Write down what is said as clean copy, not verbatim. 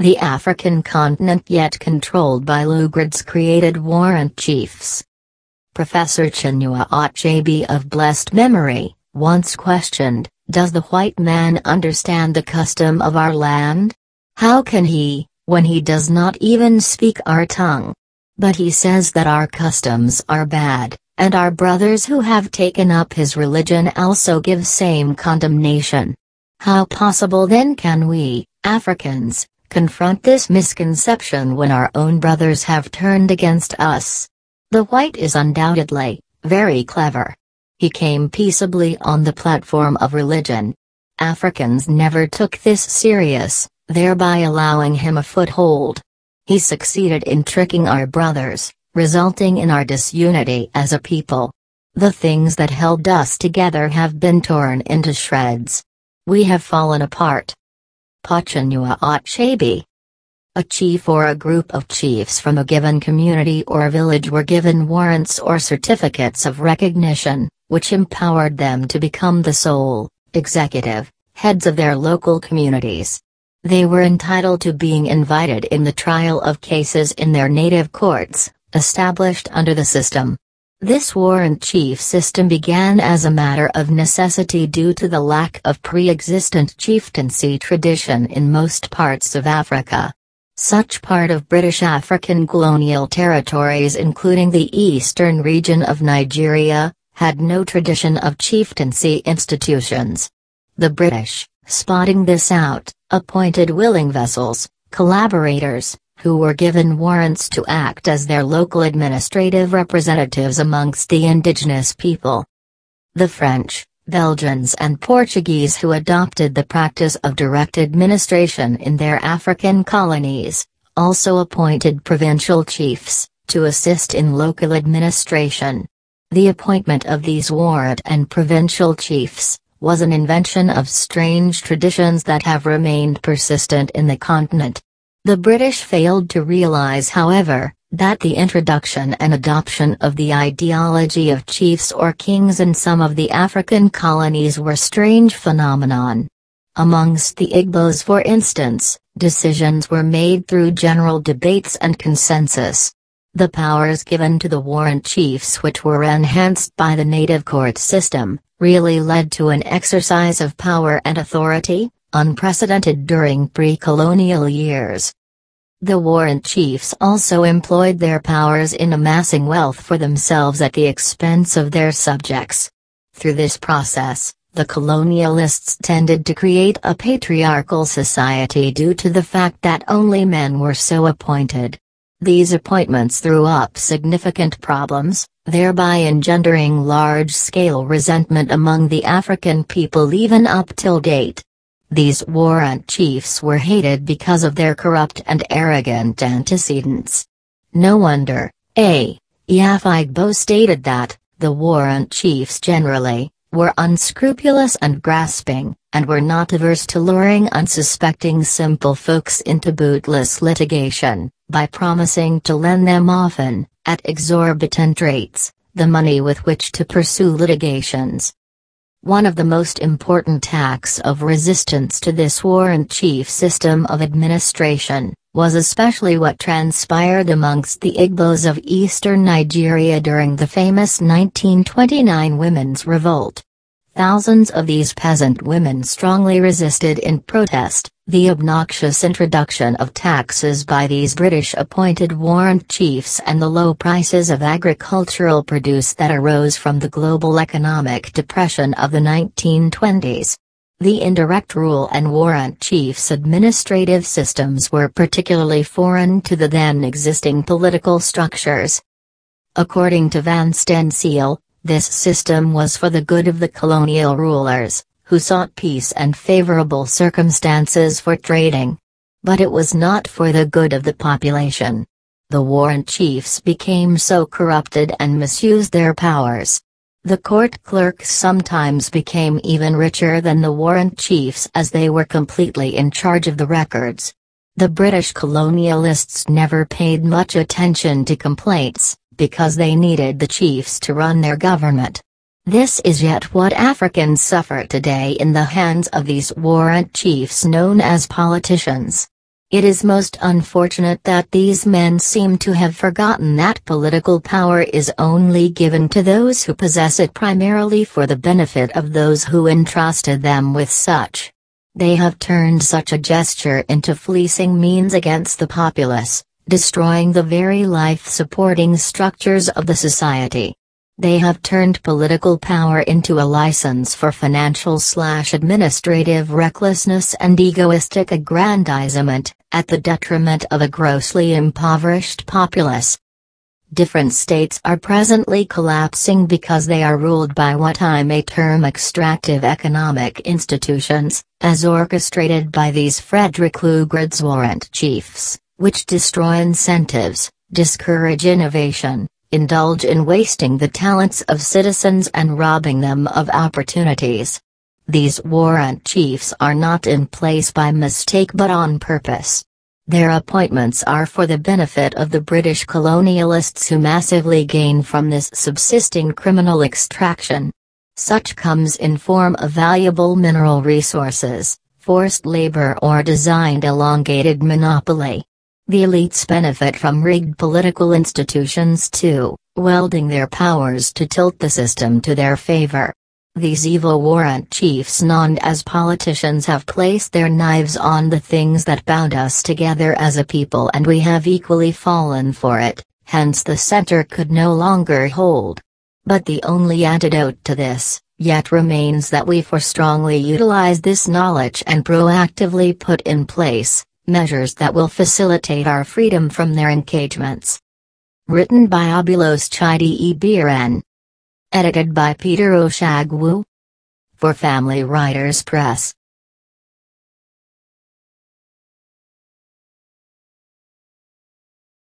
The African continent yet controlled by Lugard'S created warrant chiefs. Professor Chinua Achebe of blessed memory, once questioned, "Does the white man understand the custom of our land? How can he, when he does not even speak our tongue? But he says that our customs are bad, and our brothers who have taken up his religion also give same condemnation. How possible then can we, Africans, confront this misconception when our own brothers have turned against us? The white is undoubtedly very clever. He came peaceably on the platform of religion. Africans never took this serious, thereby allowing him a foothold. He succeeded in tricking our brothers, resulting in our disunity as a people. The things that held us together have been torn into shreds. We have fallen apart." Chinua Achebe. A chief or a group of chiefs from a given community or village were given warrants or certificates of recognition, which empowered them to become the sole, executive, heads of their local communities. They were entitled to being invited in the trial of cases in their native courts, established under the system. This warrant chief system began as a matter of necessity due to the lack of pre-existent chieftaincy tradition in most parts of Africa. Such part of British African colonial territories including the eastern region of Nigeria, had no tradition of chieftaincy institutions. The British, spotting this out, appointed willing vassals, collaborators, who were given warrants to act as their local administrative representatives amongst the indigenous people. The French, Belgians and Portuguese who adopted the practice of direct administration in their African colonies, also appointed provincial chiefs, to assist in local administration. The appointment of these warrant and provincial chiefs was an invention of strange traditions that have remained persistent in the continent. The British failed to realize, however, that the introduction and adoption of the ideology of chiefs or kings in some of the African colonies were strange phenomenon. Amongst the Igbos, for instance, decisions were made through general debates and consensus. The powers given to the warrant chiefs, which were enhanced by the native court system, really led to an exercise of power and authority, unprecedented during pre-colonial years. The warrant chiefs also employed their powers in amassing wealth for themselves at the expense of their subjects. Through this process, the colonialists tended to create a patriarchal society due to the fact that only men were so appointed. These appointments threw up significant problems, thereby engendering large-scale resentment among the African people even up till date. These warrant chiefs were hated because of their corrupt and arrogant antecedents. No wonder, Igbo stated that, the warrant chiefs generally, were unscrupulous and grasping, and were not averse to luring unsuspecting simple folks into bootless litigation, by promising to lend them often, at exorbitant rates, the money with which to pursue litigations. One of the most important acts of resistance to this warrant chief system of administration, was especially what transpired amongst the Igbos of eastern Nigeria during the famous 1929 Women's Revolt. Thousands of these peasant women strongly resisted in protest the obnoxious introduction of taxes by these British-appointed warrant chiefs and the low prices of agricultural produce that arose from the global economic depression of the 1920s. The indirect rule and warrant chiefs' administrative systems were particularly foreign to the then existing political structures. According to Van Stenseel, this system was for the good of the colonial rulers, who sought peace and favorable circumstances for trading. But it was not for the good of the population. The warrant chiefs became so corrupted and misused their powers. The court clerks sometimes became even richer than the warrant chiefs as they were completely in charge of the records. The British colonialists never paid much attention to complaints, because they needed the chiefs to run their government. This is yet what Africans suffer today in the hands of these warrant chiefs known as politicians. It is most unfortunate that these men seem to have forgotten that political power is only given to those who possess it primarily for the benefit of those who entrusted them with such. They have turned such a gesture into fleecing means against the populace, destroying the very life-supporting structures of the society. They have turned political power into a license for financial/administrative recklessness and egoistic aggrandizement, at the detriment of a grossly impoverished populace. Different states are presently collapsing because they are ruled by what I may term extractive economic institutions, as orchestrated by these Frederick Lugard's warrant chiefs, which destroy incentives, discourage innovation, indulge in wasting the talents of citizens and robbing them of opportunities. These warrant chiefs are not in place by mistake but on purpose. Their appointments are for the benefit of the British colonialists who massively gain from this subsisting criminal extraction. Such comes in form of valuable mineral resources, forced labor or designed elongated monopoly. The elites benefit from rigged political institutions too, welding their powers to tilt the system to their favor. These evil warrant chiefs known as politicians have placed their knives on the things that bound us together as a people, and we have equally fallen for it, hence the center could no longer hold. But the only antidote to this, yet remains that we strongly utilize this knowledge and proactively put in place measures that will facilitate our freedom from their encagements. Written by Abulos Chidi Ibiran. Edited by Peter Oshagwu. For Family Writers Press.